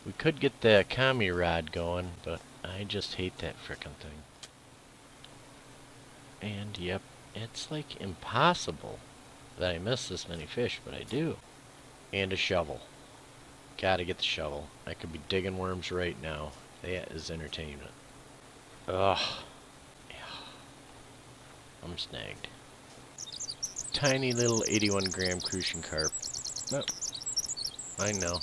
We could get the commie rod going, but I just hate that frickin' thing. And yep, it's like impossible that I miss this many fish, but I do. And a shovel. Gotta get the shovel. I could be digging worms right now. That is entertainment. Ugh. Yeah. I'm snagged. Tiny little 81 gram crucian carp. Nope. I know.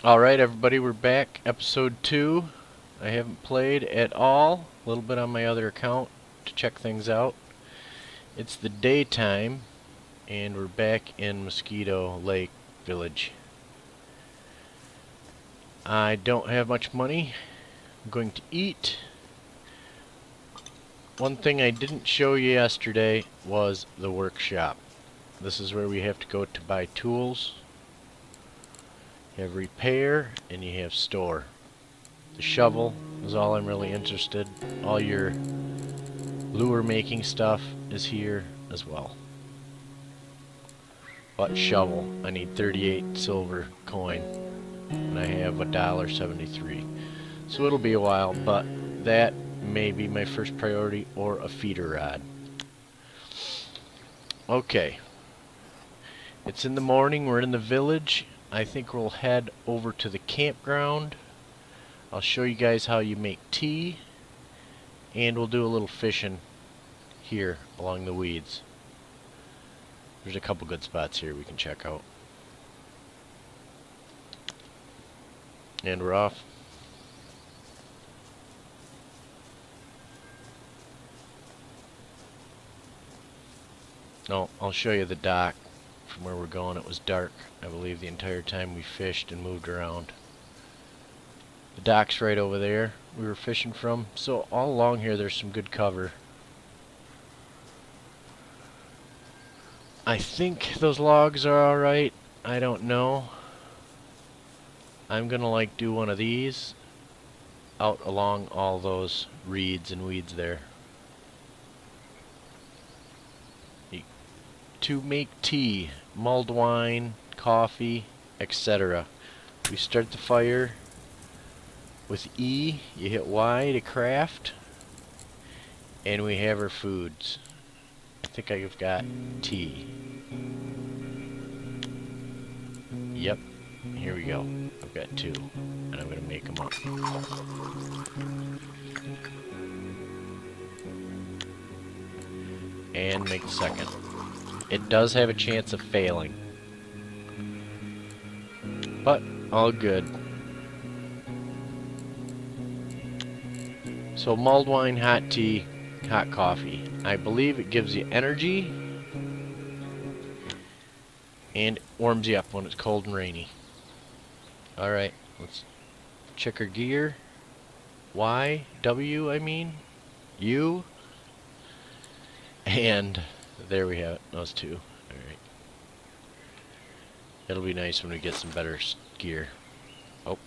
Alright everybody, we're back. Episode 2. I haven't played at all. A little bit on my other account to check things out. It's the daytime, and we're back in Mosquito Lake Village. I don't have much money. I'm going to eat. One thing I didn't show you yesterday was the workshop. This is where we have to go to buy tools. You have repair and you have store. The shovel is all I'm really interested. All your lure making stuff is here as well. But shovel, I need 38 silver coin and I have $1.73. So it'll be a while, but that may be my first priority, or a feeder rod. Okay. It's in the morning, we're in the village. I think we'll head over to the campground. I'll show you guys how you make tea, and we'll do a little fishing here along the weeds. There's a couple good spots here we can check out. And we're off. No, I'll show you the dock from where we're going. It was dark, I believe, the entire time we fished and moved around. The dock's right over there we were fishing from, so all along here there's some good cover. I think those logs are alright. I don't know. I'm gonna do one of these out along all those reeds and weeds there. To make tea, mulled wine, coffee, etc. We start the fire with E, you hit Y to craft, and we have our foods. I think I've got tea. Yep, here we go. I've got 2, and I'm going to make them up. And make the second. It does have a chance of failing, but all good. So mulled wine, hot tea, hot coffee. I believe it gives you energy and warms you up when it's cold and rainy. Alright, let's check our gear. Y, W, I mean, U, and there we have it, those 2. Alright. It'll be nice when we get some better gear. Oh.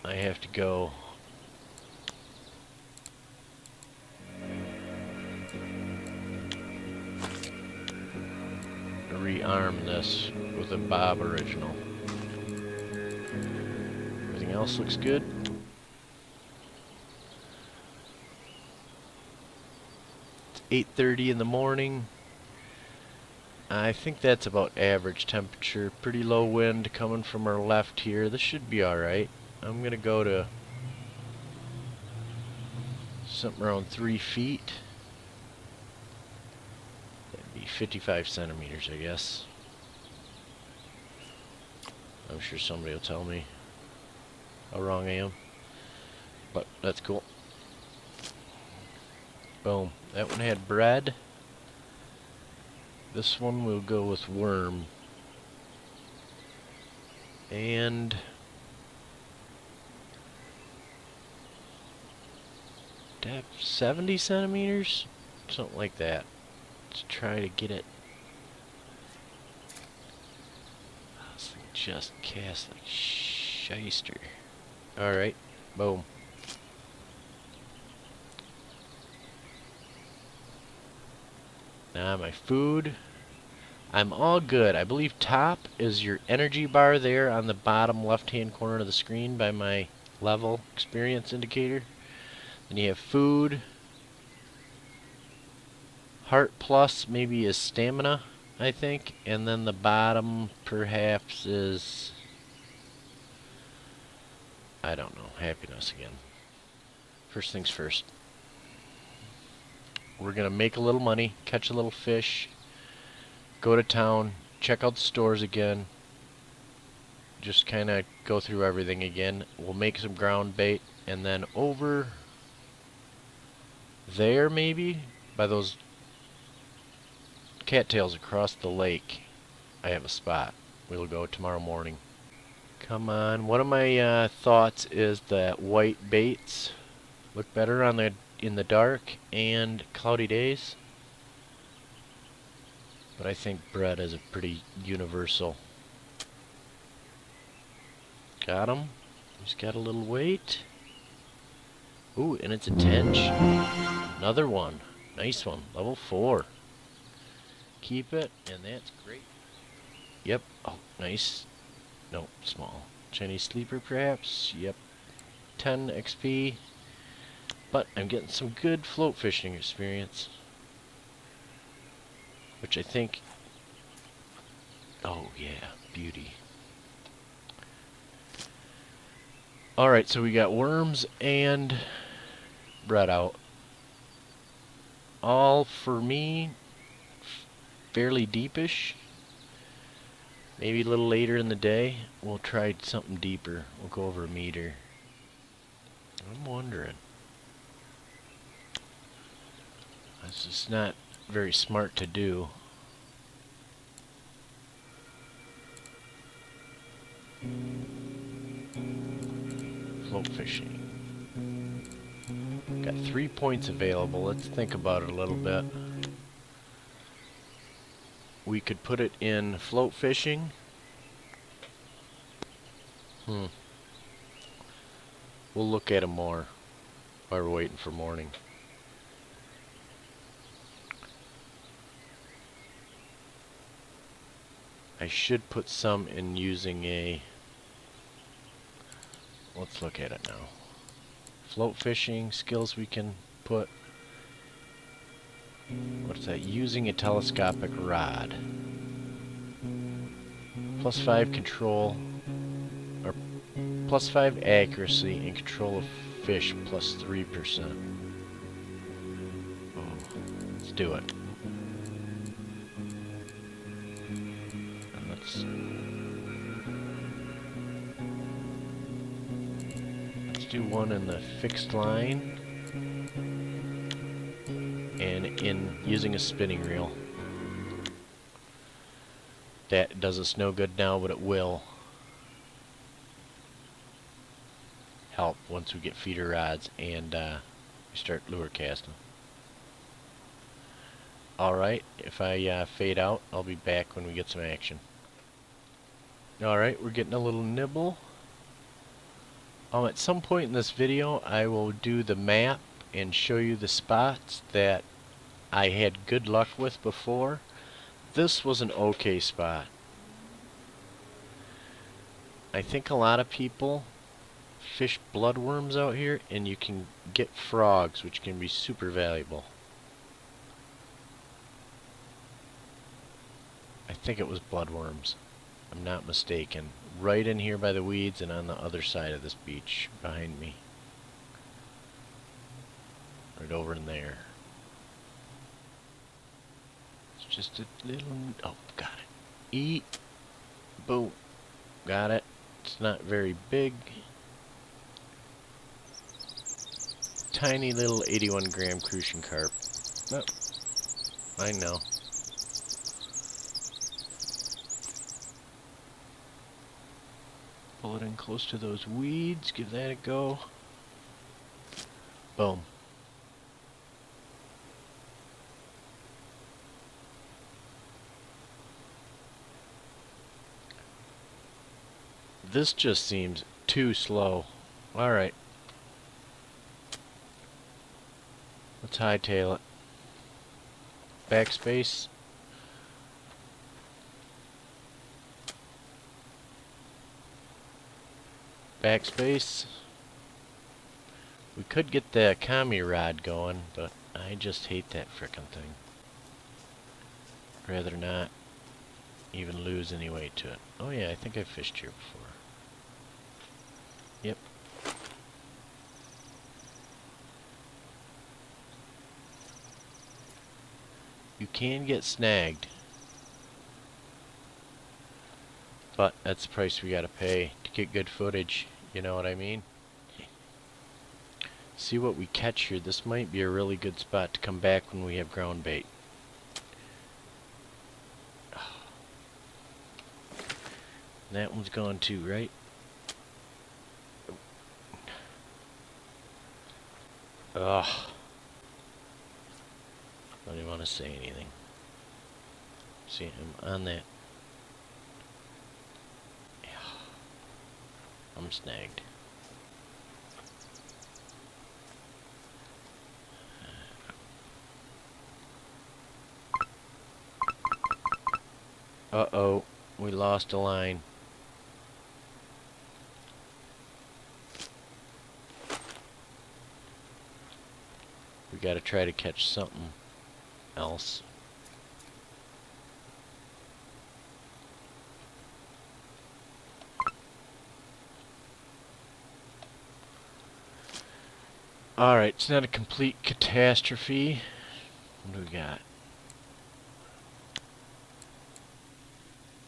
I have to go rearm this with a Bob original. Everything else looks good. It's 8:30 in the morning. I think that's about average temperature. Pretty low wind coming from our left here. This should be alright. I'm gonna go to something around 3 feet. That'd be 55 centimeters, I guess. I'm sure somebody will tell me how wrong I am, but that's cool. Boom. That one had bread. This one will go with worm. And 70 centimeters? Something like that. Let's try to get it. just cast like shyster. Alright, boom. Now my food. I'm all good. I believe top is your energy bar there on the bottom left-hand corner of the screen by my level experience indicator. Then you have food. Heart plus maybe is stamina, I think. And then the bottom perhaps is, I don't know, happiness again. First things first. We're going to make a little money, catch a little fish, go to town, check out the stores again, just kind of go through everything again. We'll make some ground bait, and then over there maybe, by those cattails across the lake, I have a spot. We'll go tomorrow morning. Come on. One of my thoughts is that white baits look better on the in the dark and cloudy days. But I think bread is a pretty universal. Got him. He's got a little weight. Ooh, and it's a tench. Another one. Nice one. Level 4. Keep it, and that's great. Yep. Oh, nice. No, small. Chinese sleeper, perhaps. Yep. 10 XP. But I'm getting some good float fishing experience. Which I think... Oh, yeah. Beauty. Alright, so we got worms and bread out. All, for me, fairly deepish. Maybe a little later in the day, we'll try something deeper. We'll go over a meter. I'm wondering. This is not very smart to do. Float fishing. Got 3 points available. Let's think about it a little bit. We could put it in float fishing. We'll look at them more while we're waiting for morning. I should put some in using a... Let's look at it now. Float fishing skills we can put. What's that? Using a telescopic rod. +5 control, or +5 accuracy and control of fish +3%. Oh, let's do it. And let's do one in the fixed line and in using a spinning reel. That does us no good now, but it will help once we get feeder rods and we start lure casting. Alright, if I fade out, I'll be back when we get some action. Alright, we're getting a little nibble. At some point in this video, I will do the map and show you the spots that I had good luck with before. This was an okay spot. I think a lot of people fish bloodworms out here, and you can get frogs, which can be super valuable. I think it was bloodworms. I'm not mistaken. Right in here by the weeds and on the other side of this beach behind me. Right over in there. It's just a little... Oh, got it. Eat. Boom. Got it. It's not very big. Tiny little 81 gram crucian carp. Oh, I know. Pull it in close to those weeds. Give that a go. Boom. This just seems too slow. Alright. Let's hightail it. Backspace. Backspace. We could get the commie rod going, but I just hate that frickin' thing. Rather not even lose any weight to it. Oh yeah, I think I've fished here before. Yep. You can get snagged, but that's the price we gotta pay to get good footage, you know what I mean? See what we catch here. This might be a really good spot to come back when we have ground bait. That one's gone too, right? Ugh. Don't even want to say anything. See, I'm on that. I'm snagged. Uh-oh, we lost a line. We gotta try to catch something else. Alright, it's not a complete catastrophe. What do we got?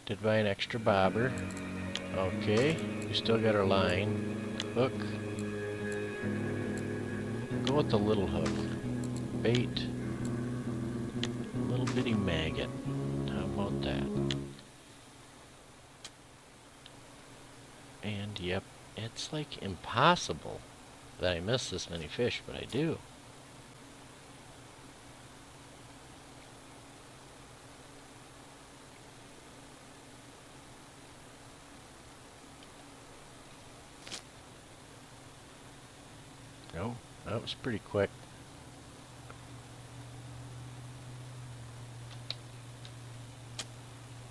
Did buy an extra bobber. Okay, we still got our line. Hook. Go with the little hook. Bait. Little bitty maggot. How about that? And yep, it's like impossible that I miss this many fish, but I do. Oh, that was pretty quick.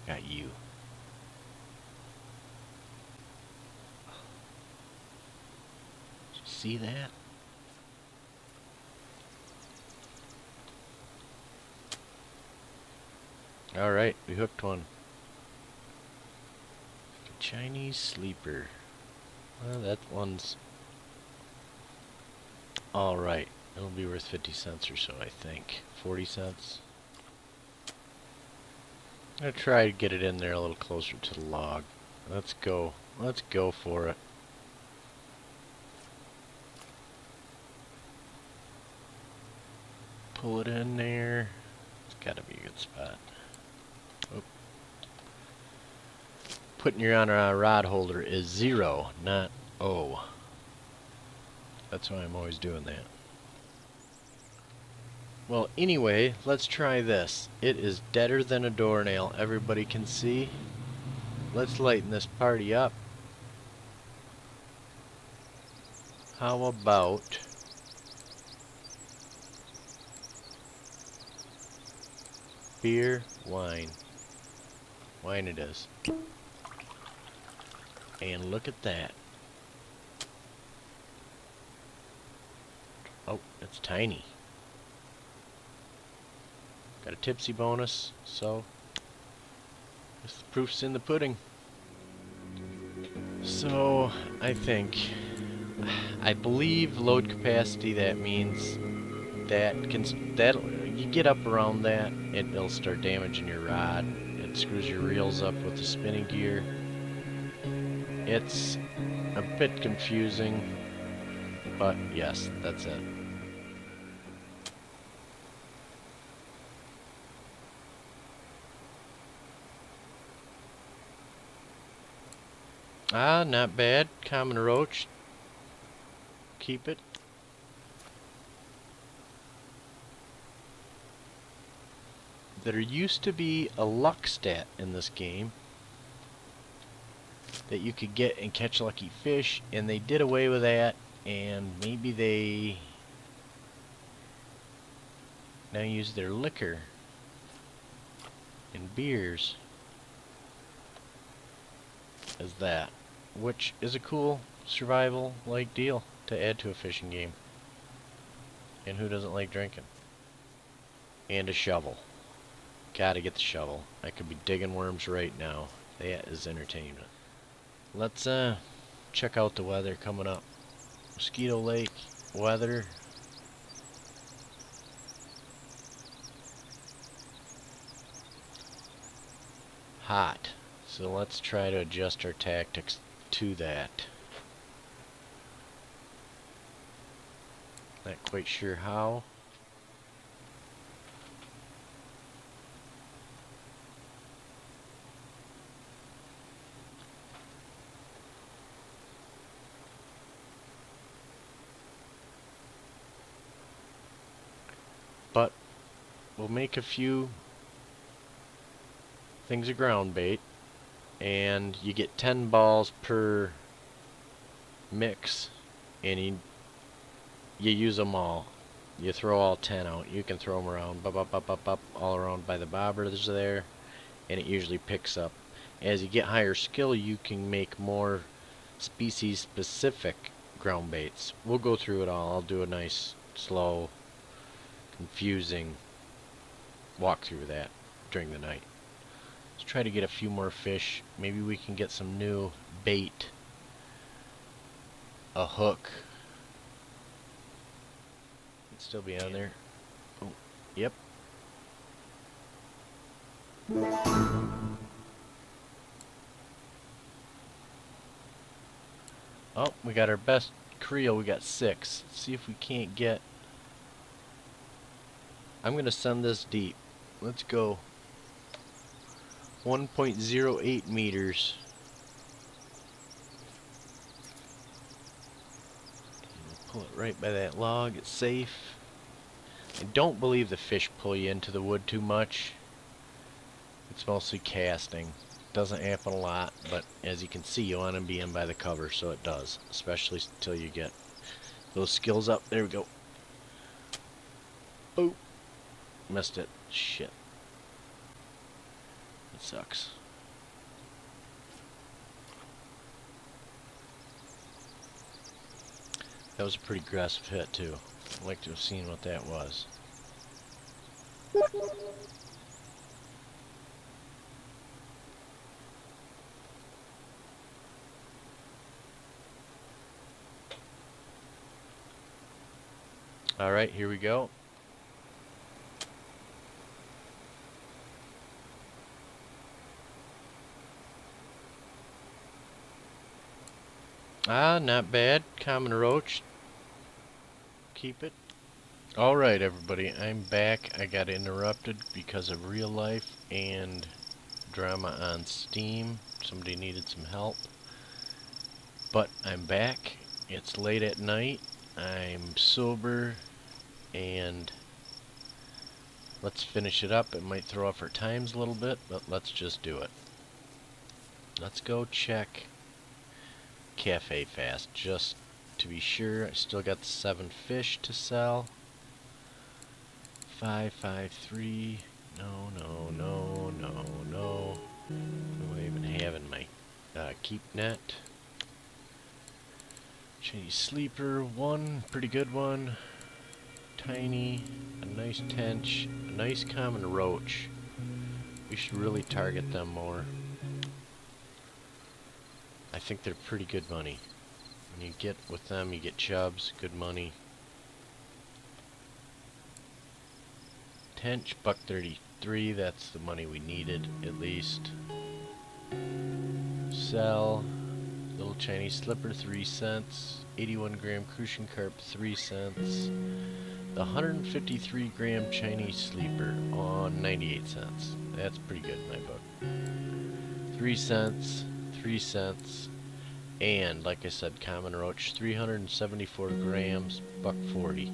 Got you. Did you see that? Alright, we hooked one. A Chinese sleeper. Well, that one's alright. It'll be worth 50 cents or so, I think. 40 cents. I'm gonna try to get it in there a little closer to the log. Let's go. Let's go for it. Pull it in there. It's gotta be a good spot. Oh. Putting your on a rod holder is 0, not O. That's why I'm always doing that. Well, anyway, let's try this. It is deader than a doornail. Everybody can see. Let's lighten this party up. How about beer, wine? Wine it is. And look at that. Oh, it's tiny. Got a tipsy bonus, so this proof's in the pudding. So I believe load capacity, that means that you get up around that, it'll start damaging your rod. It screws your reels up with the spinning gear. It's a bit confusing, but yes, that's it. Ah, not bad. Common roach. Keep it. There used to be a luck stat in this game. that you could get and catch lucky fish, and they did away with that, and maybe they now use their liquor and beers as that, which is a cool survival-like deal to add to a fishing game. And who doesn't like drinking? And a shovel. Gotta get the shovel. I could be digging worms right now. That is entertainment. Let's check out the weather coming up. Mosquito Lake weather. Hot. So let's try to adjust our tactics to that. Not quite sure how. But we'll make a few things of ground bait, and you get 10 balls per mix, and you use them all. You throw all 10 out. You can throw them around, up, all around by the bobbers there, and it usually picks up. As you get higher skill, you can make more species-specific ground baits. We'll go through it all. I'll do a nice, slow, confusing walk through that during the night. Let's try to get a few more fish. Maybe we can get some new bait. A hook. It'd still be on there. Oh, yep. Oh, we got our best creel. We got 6. Let's see if we can't get... I'm going to send this deep. Let's go. 1.08 meters. Pull it right by that log. It's safe. I don't believe the fish pull you into the wood too much. It's mostly casting. Doesn't happen a lot, but as you can see, you want to be in by the cover, so it does. Especially until you get those skills up. There we go. Boop. Missed it. Shit. It sucks. That was a pretty aggressive hit too. I'd like to have seen what that was. Alright, here we go. Ah, not bad. Common roach. Keep it. Alright, everybody. I'm back. I got interrupted because of real life and drama on Steam. Somebody needed some help. But I'm back. It's late at night. I'm sober. And let's finish it up. It might throw off our times a little bit, but let's just do it. Let's go check Cafe Fast, just to be sure. I still got the 7 fish to sell. 553. No. What do I even have in my keep net? Chinese sleeper, 1 pretty good one. Tiny, a nice tench, a nice common roach. We should really target them more. I think they're pretty good money. When you get with them, you get chubs, good money. Tench, $1.33, that's the money we needed, at least. Sell, little Chinese slipper, 3 cents. 81 gram crucian carp, 3 cents. The 153 gram Chinese sleeper on 98 cents. That's pretty good in my book. 3 cents. 3 cents, and like I said, common roach, 374 grams, $1.40.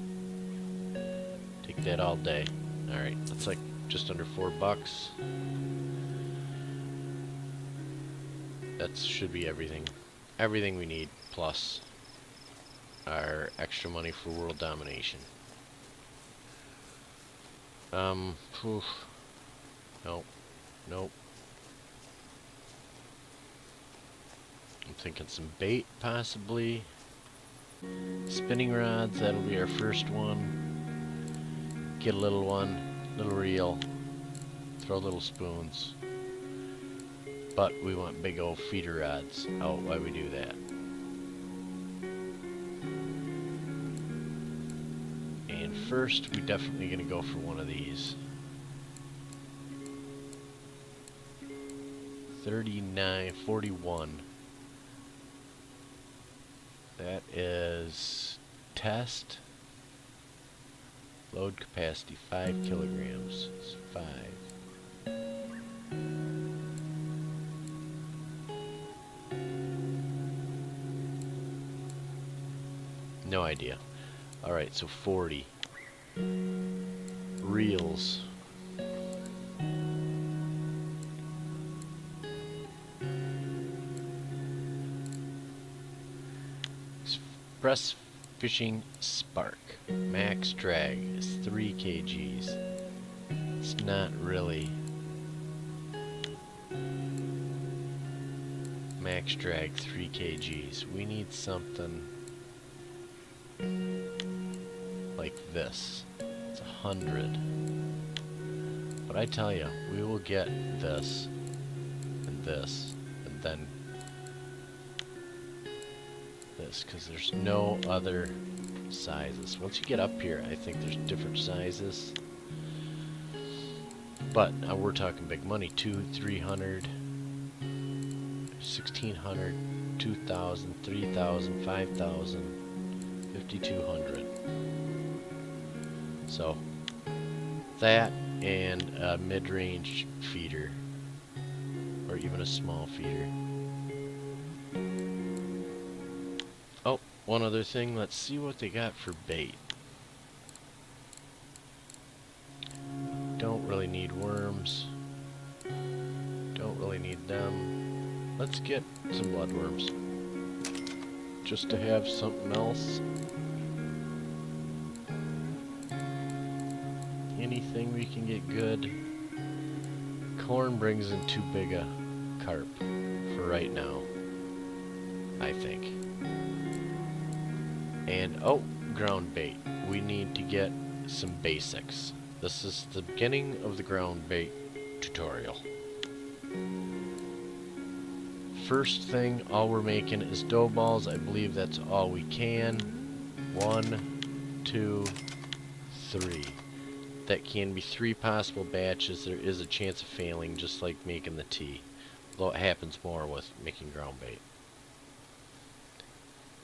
Take that all day. Alright, that's like just under $4. That should be everything. Everything we need, plus our extra money for world domination. Phew. Nope. Nope. I'm thinking some bait, possibly. Spinning rods, that'll be our first one. Get a little one, little reel. Throw little spoons. But we want big old feeder rods. Oh, why we do that? And first, we're definitely going to go for one of these. 39.41. That is test. Load capacity 5 kilograms. It's 5. No idea. Alright, so 40. Reels. Express Fishing Spark. Max drag is 3 kgs. It's not really max drag 3 kgs. We need something like this. It's 100. But I tell you, we will get this and this and then this, because there's no other sizes. Once you get up here, I think there's different sizes. But we're talking big money. 200, 300, 1600, 2000, 3000, 5000, 5200. So that and a mid-range feeder, or even a small feeder. Oh, one other thing, let's see what they got for bait. Don't really need worms. Don't really need them. Let's get some bloodworms, just to have something else. Anything we can get good. Corn brings in too big a carp for right now, I think. And oh, ground bait. We need to get some basics. This is the beginning of the ground bait tutorial. First thing, all we're making is dough balls. I believe that's all we can. 1, 2, 3. That can be 3 possible batches. There is a chance of failing, just like making the tea, though it happens more with making ground bait.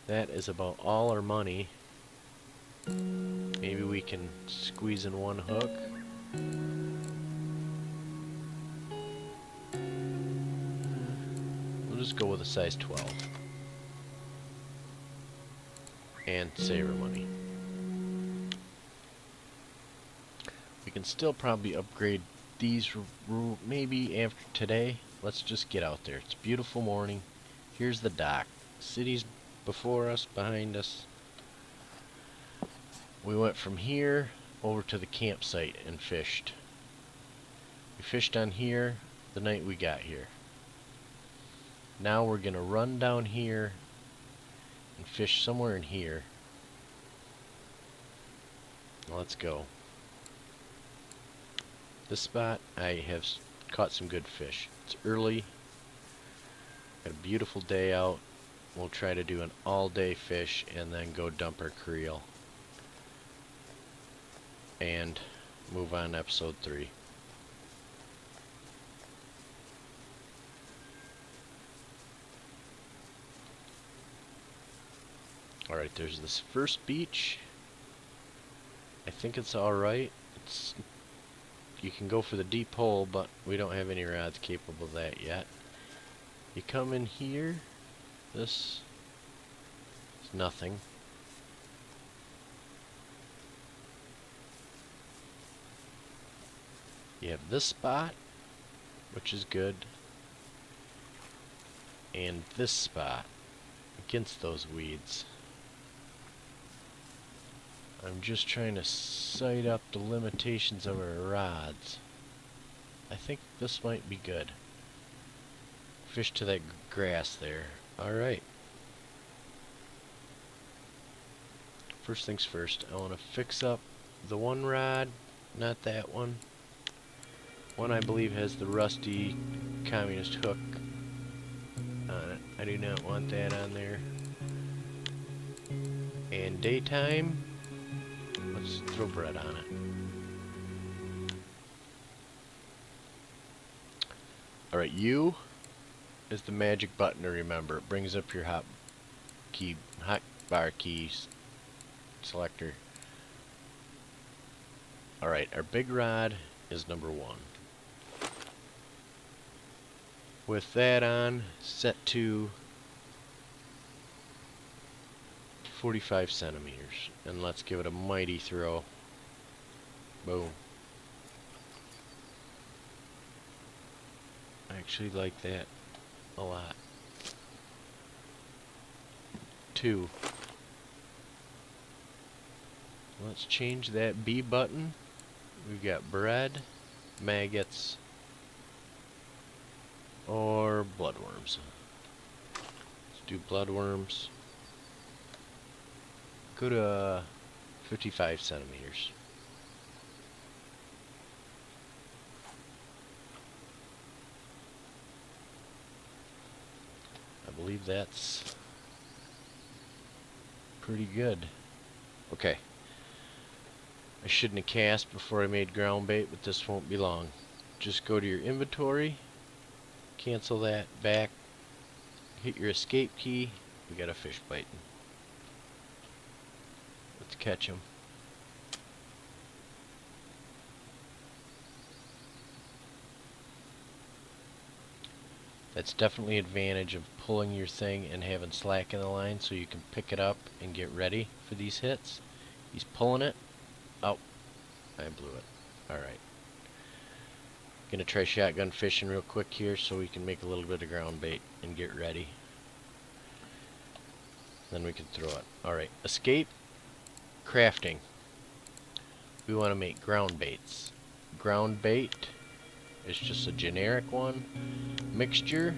That is about all our money. Maybe we can squeeze in one hook. We'll just go with a size 12. And save our money. We can still probably upgrade these maybe after today. Let's just get out there. It's a beautiful morning. Here's the dock. City's before us, behind us. We went from here over to the campsite and fished. We fished on here the night we got here. Now we're gonna run down here and fish somewhere in here. Let's go. This spot, I have caught some good fish. It's early. Got a beautiful day out. We'll try to do an all-day fish and then go dump our creel and move on to episode 3. Alright, there's this first beach. I think it's alright. You can go for the deep hole, but we don't have any rods capable of that yet. You come in here. This is nothing. You have this spot, which is good. and this spot against those weeds. I'm just trying to sight up the limitations of our rods. I think this might be good. Fish to that grass there. Alright. First things first, I want to fix up the one rod, not that one. One I believe has the rusty communist hook on it. I do not want that on there. And daytime, let's throw bread on it. Alright, U is the magic button to remember. It brings up your hot bar keys selector. Alright, our big rod is number 1. With that on, set to 45 centimeters. And let's give it a mighty throw. Boom. I actually like that a lot. 2. Let's change that B button. We've got bread, maggots, or bloodworms. Let's do bloodworms. Go to 55 centimeters. I believe that's pretty good. Okay. I shouldn't have cast before I made ground bait, but this won't be long. Just go to your inventory, cancel that, back, hit your escape key. We got a fish biting. Let's catch him. That's definitely an advantage of pulling your thing and having slack in the line so you can pick it up and get ready for these hits. He's pulling it. Oh, I blew it. Alright. Gonna try shotgun fishing real quick here so we can make a little bit of ground bait and get ready. Then we can throw it. Alright, escape, crafting. We want to make ground baits. Ground bait is just a generic one. Mixture,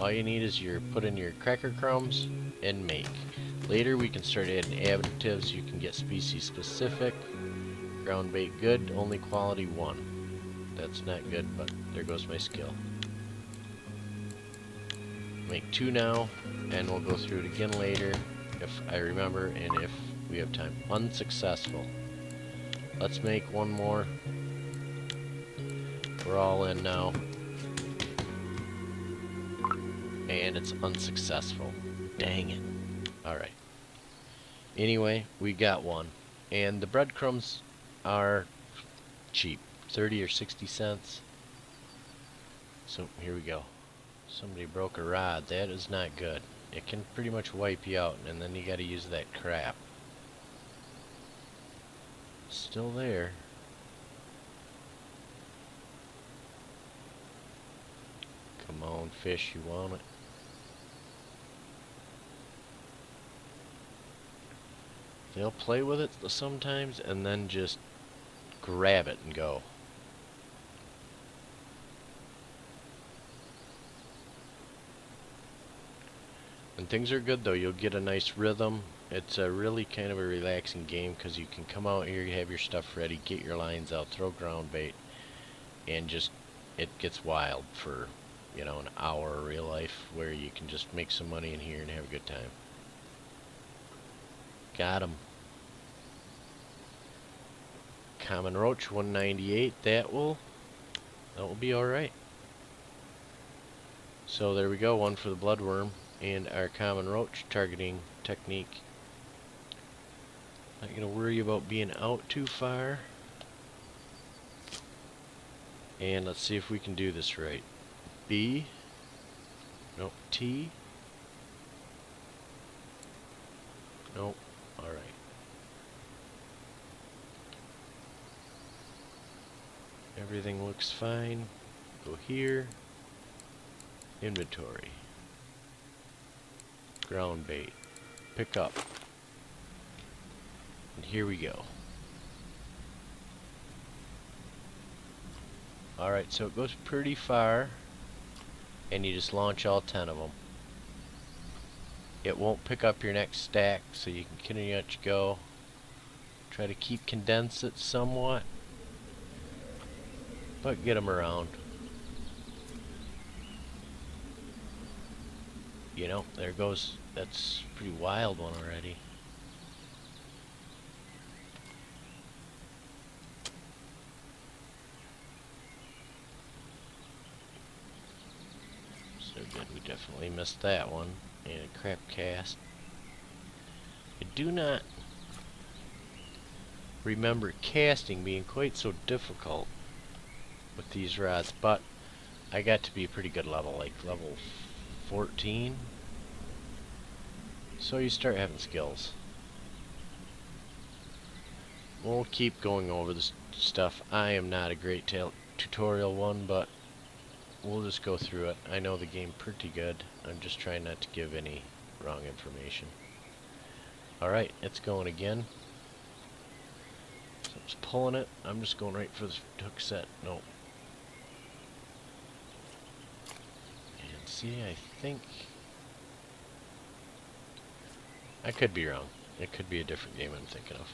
all you need is put in your cracker crumbs and make. Later we can start adding additives. You can get species specific. Ground bait good, only quality 1. That's not good, but there goes my skill. Make 2 now, and we'll go through it again later if I remember and if we have time. Unsuccessful. Let's make one more. We're all in now. And it's unsuccessful. Dang it. Alright. Anyway, we got one. And the breadcrumbs are cheap. 30 or 60 cents. So here we go. Somebody broke a rod. That is not good. It can pretty much wipe you out, and then you gotta use that crap. Still there. Come on, fish, you want it. They'll play with it sometimes and then just grab it and go. When things are good though, you'll get a nice rhythm. It's a really kind of a relaxing game because you can come out here, you have your stuff ready, get your lines out, throw ground bait, and just, it gets wild for, you know, an hour of real life where you can just make some money in here and have a good time. Got him. Common roach 198. That will be alright. So there we go, one for the bloodworm and our common roach targeting technique. Not gonna worry about being out too far. And let's see if we can do this right. B. Nope. T. Nope. Alright. Everything looks fine. Go here. Inventory. ground bait. Pick up. And here we go. Alright, so it goes pretty far, and you just launch all 10 of them. It won't pick up your next stack, so you can continue to go. Try to condense it somewhat, but get them around. You know, there goes, that's a pretty wild one already. So good, we definitely missed that one. And a crap cast. I do not remember casting being quite so difficult with these rods, but I got to be a pretty good level, like level 14. So you start having skills. We'll keep going over this stuff. I am not a great tutorial one, but we'll just go through it. I know the game pretty good. I'm just trying not to give any wrong information. Alright, it's going again. So it's pulling it. I'm just going right for the hook set. No. And see, I think I could be wrong. It could be a different game I'm thinking of.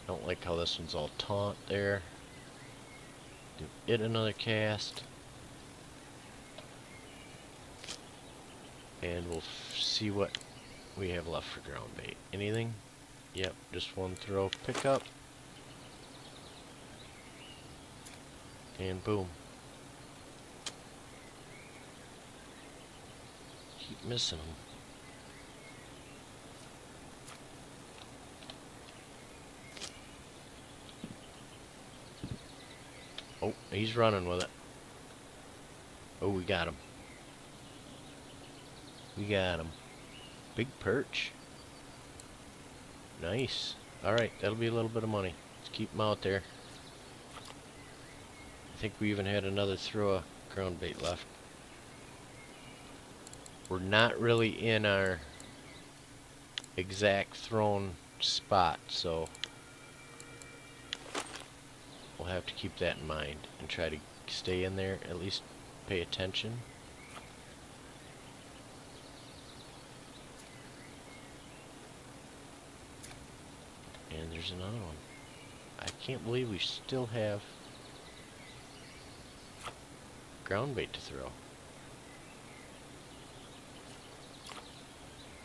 Don't like how this one's all taut there. Do it another cast. And we'll see what we have left for ground bait. Anything? Yep, just one throw. Pick up. And boom. Keep missing them. Oh, he's running with it. Oh, we got him. We got him. Big perch. Nice. Alright, that'll be a little bit of money. Let's keep him out there. I think we even had another throw of ground bait left. We're not really in our exact thrown spot, so we'll have to keep that in mind and try to stay in there, at least pay attention. And there's another one. I can't believe we still have ground bait to throw.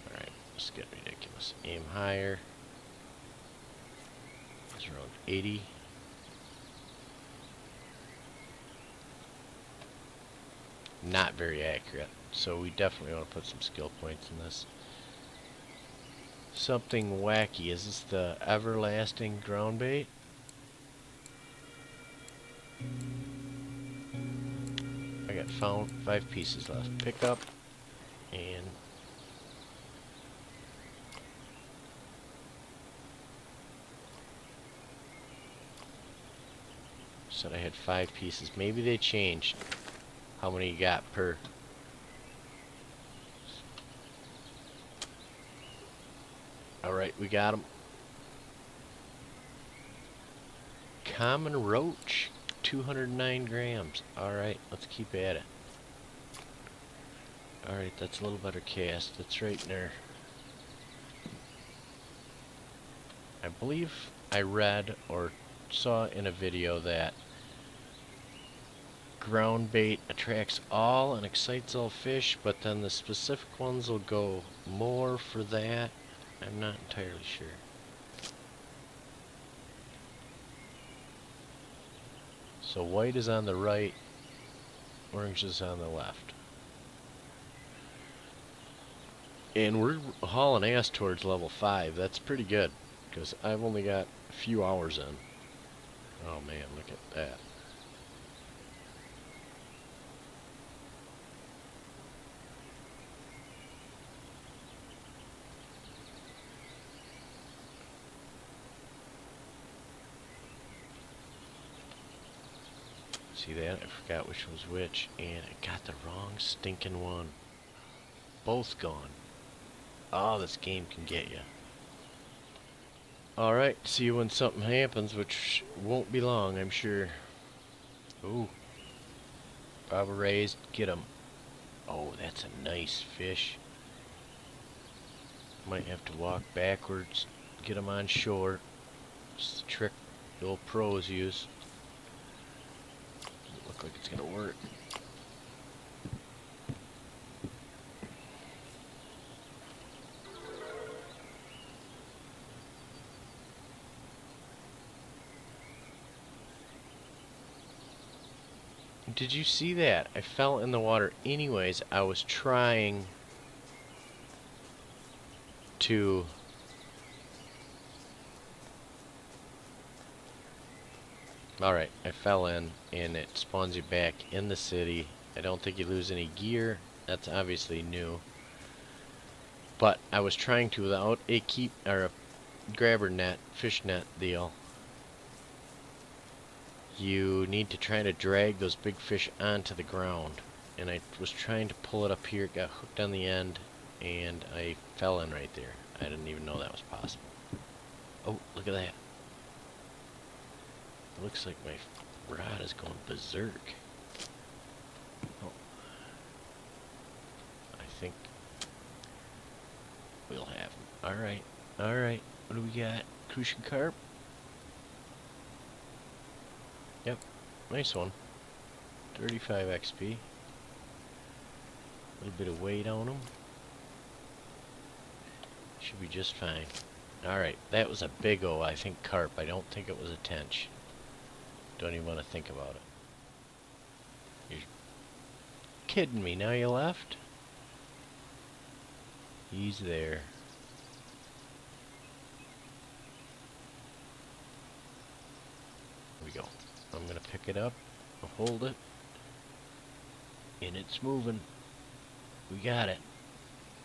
Alright, this is getting ridiculous. Aim higher. It's around 80. Not very accurate, so we definitely want to put some skill points in this. Something wacky. Is this the everlasting ground bait? I got 5 pieces left. Pick up and said I had 5 pieces. Maybe they changed how many you got per. Alright, we got them. Common roach, 209 grams. Alright, let's keep at it. Alright, that's a little better cast. That's right in there. I believe I read or saw in a video that ground bait attracts all and excites all fish, but then the specific ones will go more for that. I'm not entirely sure. So white is on the right, orange is on the left. And we're hauling ass towards level 5. That's pretty good, because I've only got a few hours in. Oh man, look at that. See that? I forgot which was which, and I got the wrong stinking one. Both gone. Oh, this game can get you. Alright, see you when something happens, which won't be long, I'm sure. Ooh. Bobber raised, get him. Oh, that's a nice fish. Might have to walk backwards, get him on shore. It's the trick the old pros use. Doesn't look like it's gonna work. Did you see that? I fell in the water anyways. I was trying to alright, I fell in and it spawns you back in the city. I don't think you lose any gear. That's obviously new. But I was trying to without a grabber net, fish net deal. You need to try to drag those big fish onto the ground. And I was trying to pull it up here, got hooked on the end, and I fell in right there. I didn't even know that was possible. Oh, look at that. It looks like my rod is going berserk. Oh. I think we'll have him. Alright, alright. What do we got? Crucian carp? Yep, nice one. 35 XP. A little bit of weight on them. Should be just fine. Alright, that was a big O, I think, carp. I don't think it was a tench. Don't even want to think about it. You're kidding me, now you left? He's there. Here we go. I'm gonna pick it up, hold it, and it's moving. We got it.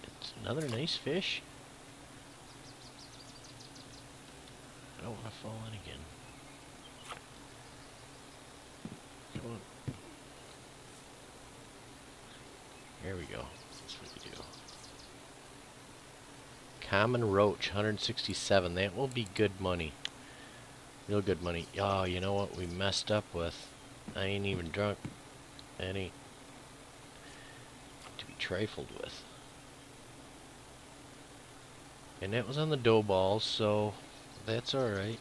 It's another nice fish. I don't want to fall in again. Come on. There we go. That's what we do. Common roach, 167. That will be good money. Real good money. Oh, you know what we messed up with? I ain't even drunk any to be trifled with. And that was on the dough balls, so that's alright.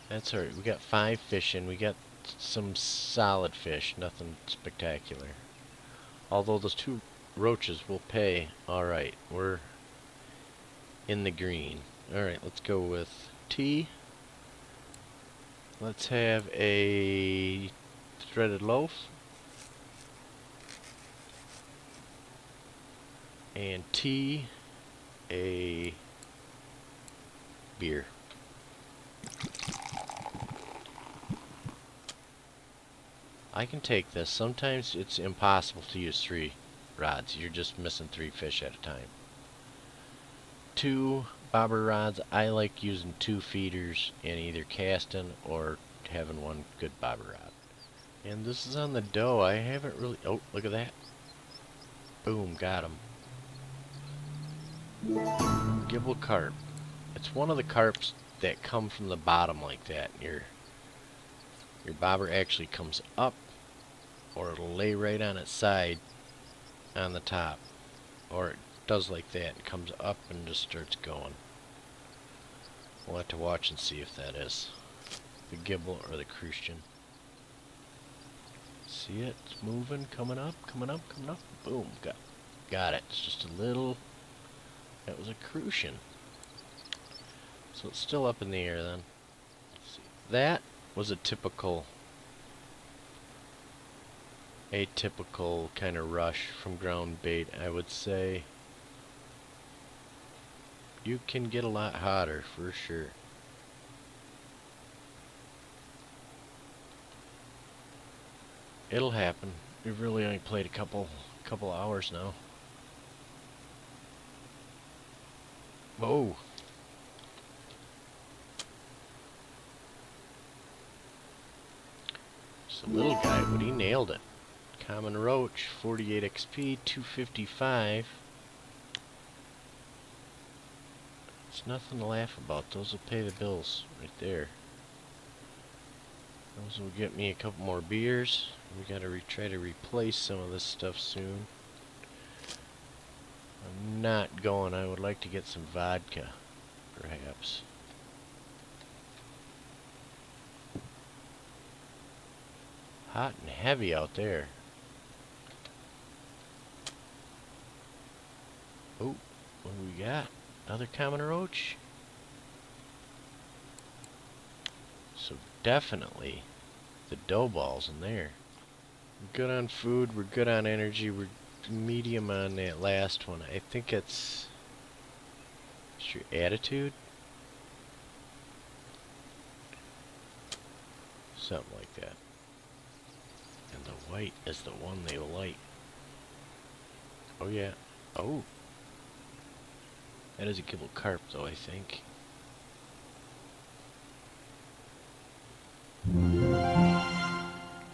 That's alright. We got 5 fish in. We got some solid fish. Nothing spectacular. Although those 2 roaches will pay. Alright. We're in the green. Alright, let's go with T. Let's have a threaded loaf. And T, a beer. I can take this. Sometimes it's impossible to use 3 rods. You're just missing 3 fish at a time. 2 bobber rods. I like using 2 feeders and either casting or having 1 good bobber rod. And this is on the dough. I haven't really... Oh, look at that. Boom, got him. Gibble carp. It's one of the carps that come from the bottom like that. Your bobber actually comes up, or it'll lay right on its side on the top, or it does like that. It comes up and just starts going. We'll have to watch and see if that is the gibble or the crucian. See it? It's moving, coming up, coming up, coming up. Boom, got it. It's just a little. That was a crucian. So it's still up in the air then. Let's see. That was a atypical kind of rush from ground bait, I would say. You can get a lot hotter for sure. It'll happen. We've really only played a couple hours now. Whoa. It's a little guy, but he nailed it. Common Roach, 48 XP, 255. It's nothing to laugh about. Those will pay the bills right there. Those will get me a couple more beers. We gotta try to replace some of this stuff soon. I'm not going. I would like to get some vodka, perhaps. Hot and heavy out there. Oh, what do we got? Another common roach? So definitely the dough balls in there. We're good on food, we're good on energy, we're medium on that last one. I think it's your attitude? Something like that. And the white is the one they like. Oh yeah. Oh. That is a gibble carp though, I think.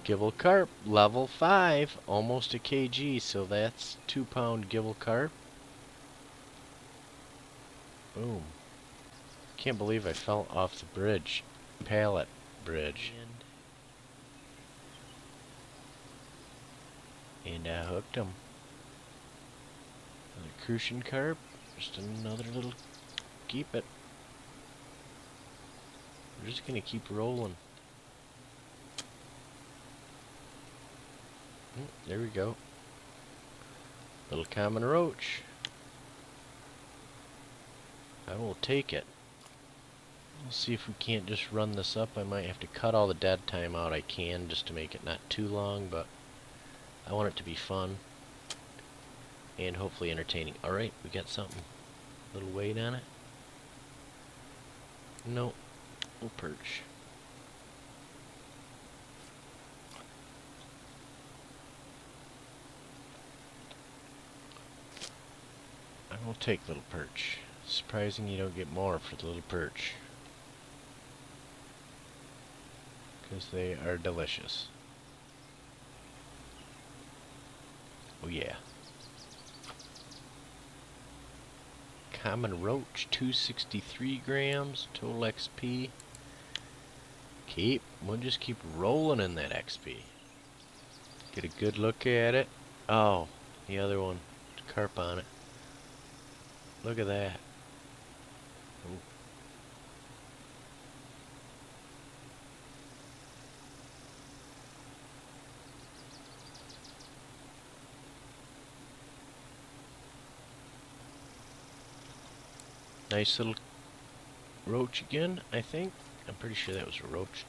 Gibble carp, level 5, almost a kg, so that's 2-pound gibble carp. Boom. Can't believe I fell off the bridge. Pallet bridge. And I hooked him. Another crucian carp. Just another little... Keep it. We're just gonna keep rolling. There we go. Little common roach. I will take it. We'll see if we can't just run this up. I might have to cut all the dead time out I can just to make it not too long, but I want it to be fun and hopefully entertaining. Alright, we got something. A little weight on it. Nope. Little perch. I will take little perch. Surprising you don't get more for the little perch. Because they are delicious. Oh yeah. Common roach, 263 grams, total XP. We'll just keep rolling in that XP. Get a good look at it. Oh, the other one, carp on it. Look at that. Ooh. Nice little roach again, I think. I'm pretty sure that was a roach.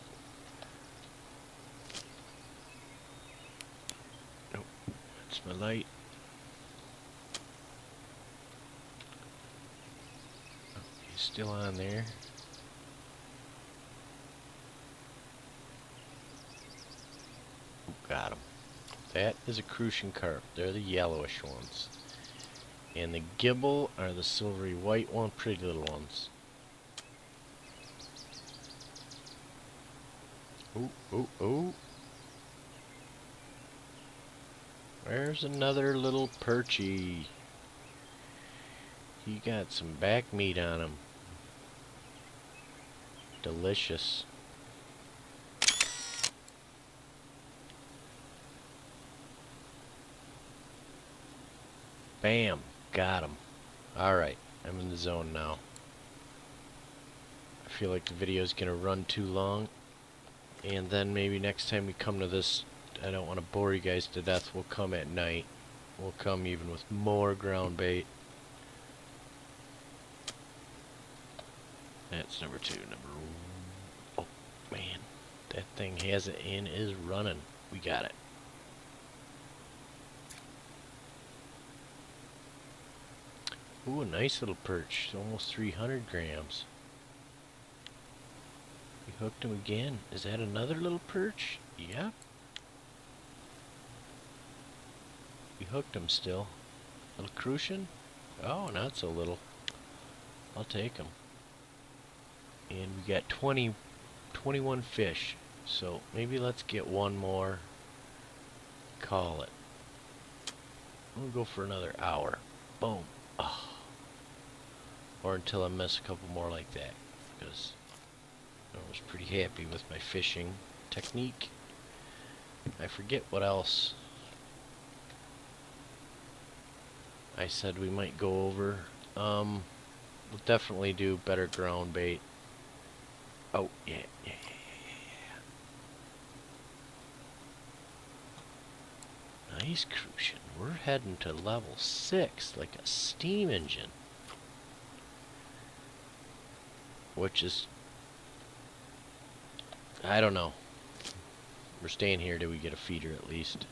Nope, that's my light. Oh, he's still on there. Ooh, got him. That is a crucian carp. They're the yellowish ones. And the gibble are the silvery white one, pretty little ones. Ooh, ooh, ooh. There's another little perchy. He got some back meat on him. Delicious. Bam. Got him. Alright, I'm in the zone now. I feel like the video is going to run too long. And then maybe next time we come to this, I don't want to bore you guys to death, we'll come at night. We'll come even with more ground bait. That's number 2. Oh, man. That thing has it and is running. We got it. Ooh, a nice little perch. Almost 300 grams. We hooked him again. Is that another little perch? Yep. We hooked him still. Little crucian? Oh, not so little. I'll take them. And we got 21 fish. So maybe let's get one more. Call it. We'll go for another hour. Boom. Oh. Or until I miss a couple more like that. Because I was pretty happy with my fishing technique. I forget what else I said we might go over. We'll definitely do better ground bait. Oh, yeah. Nice crucian. We're heading to level 6 like a steam engine. Which is, I don't know. We're staying here till we get a feeder at least.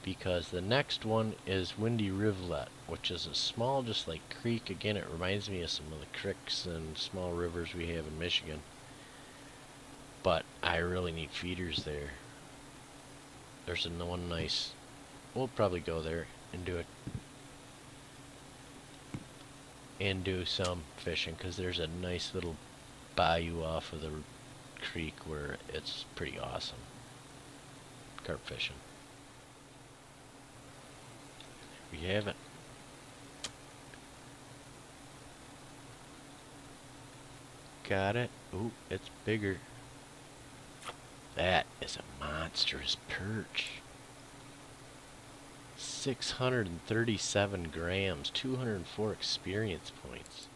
Because the next one is Windy Rivulet, which is a small, just like creek. Again, it reminds me of some of the creeks and small rivers we have in Michigan. But I really need feeders there. There's one nice, we'll probably go there and do it. And do some fishing, because there's a nice little bayou off of the creek where it's pretty awesome. Carp fishing. We have it. Got it. Ooh, it's bigger. That is a monstrous perch. 637 grams, 204 experience points.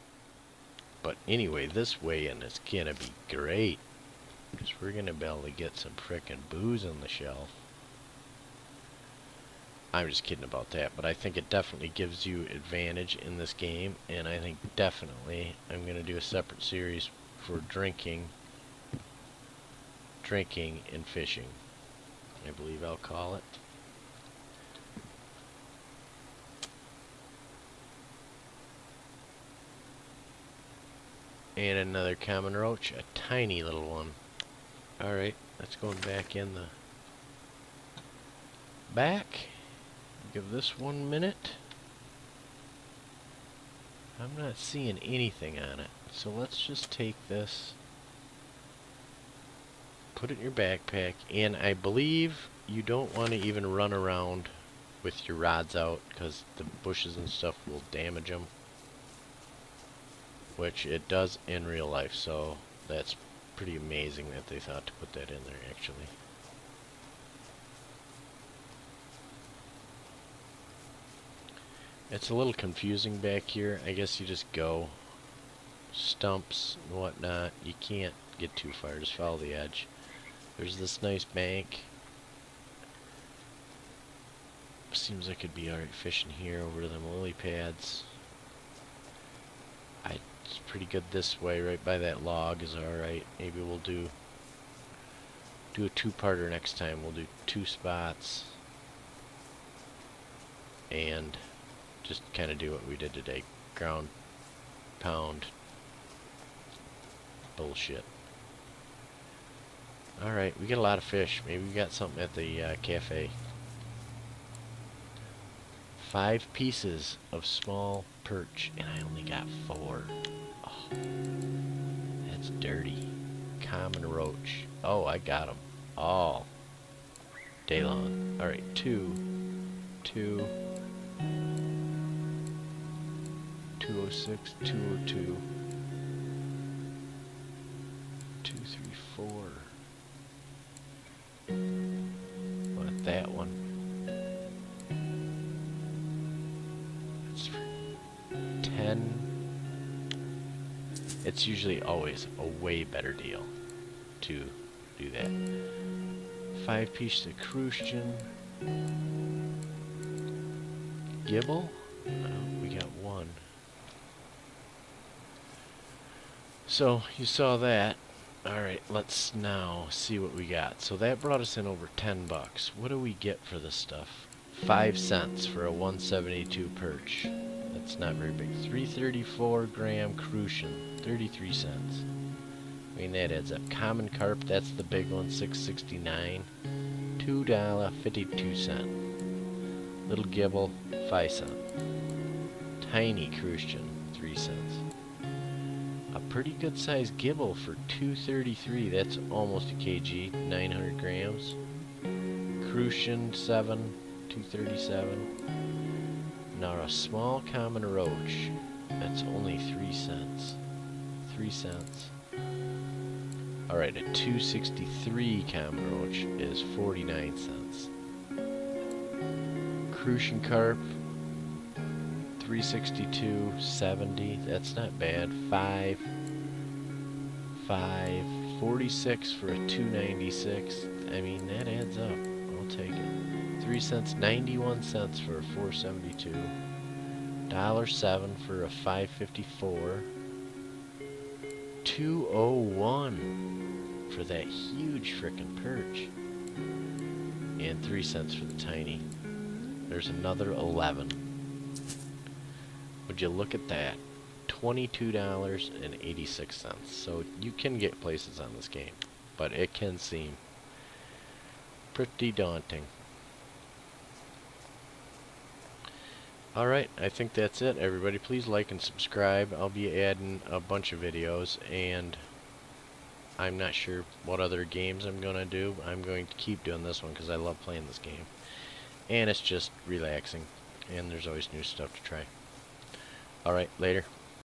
But anyway, this weigh-in is gonna be great. Because we're gonna be able to get some frickin' booze on the shelf. I'm just kidding about that, but I think it definitely gives you advantage in this game, and I think definitely I'm gonna do a separate series for drinking and fishing. I believe I'll call it. And another common roach, a tiny little one. Alright, let's go back in the back. Give this 1 minute. I'm not seeing anything on it. So let's just take this, put it in your backpack, and I believe you don't want to even run around with your rods out because the bushes and stuff will damage them. Which it does in real life, so that's pretty amazing that they thought to put that in there actually. It's a little confusing back here. I guess you just go stumps and whatnot. You can't get too far, just follow the edge. There's this nice bank. Seems like it'd be alright fishing here over to them lily pads. It's pretty good this way, right by that log is alright. Maybe we'll do a two-parter next time. We'll do 2 spots and just kind of do what we did today. Ground pound bullshit. Alright, we get a lot of fish. Maybe we got something at the cafe. 5 pieces of small perch, and I only got 4. Oh, that's dirty. Common roach. Oh, I got them all day long. Alright, 2, 206, 202, 2, 3, 4. Want that one. That's 10. It's usually always a way better deal to do that. 5 pieces of crucian. Gibble? Oh, we got 1. So, you saw that. Alright, let's now see what we got. So that brought us in over 10 bucks. What do we get for this stuff? 5 cents for a 172 perch. That's not very big. 334 gram crucian, 33 cents. I mean, that adds up. Common carp, that's the big one, $6.69. $2.52. Little gibble, 5 cents. Tiny crucian, 3 cents. A pretty good sized gibble for $2.33. That's almost a kg, 900 grams. Crucian 7, $2.37. Now a small common roach, that's only 3 cents. 3 cents. Alright, a 263 common roach is 49 cents. Crucian carp, 362.70. That's not bad. 46 for a 296. I mean, that adds up. I'll take it. 3 cents, 91 cents for a 472. $1.07 for a 554. 201 for that huge frickin' perch. And 3 cents for the tiny. There's another 11. Would you look at that? $22.86. So you can get places on this game, but it can seem pretty daunting. Alright, I think that's it, everybody. Please like and subscribe. I'll be adding a bunch of videos, and I'm not sure what other games I'm going to do. I'm going to keep doing this one because I love playing this game. And it's just relaxing, and there's always new stuff to try. Alright, later.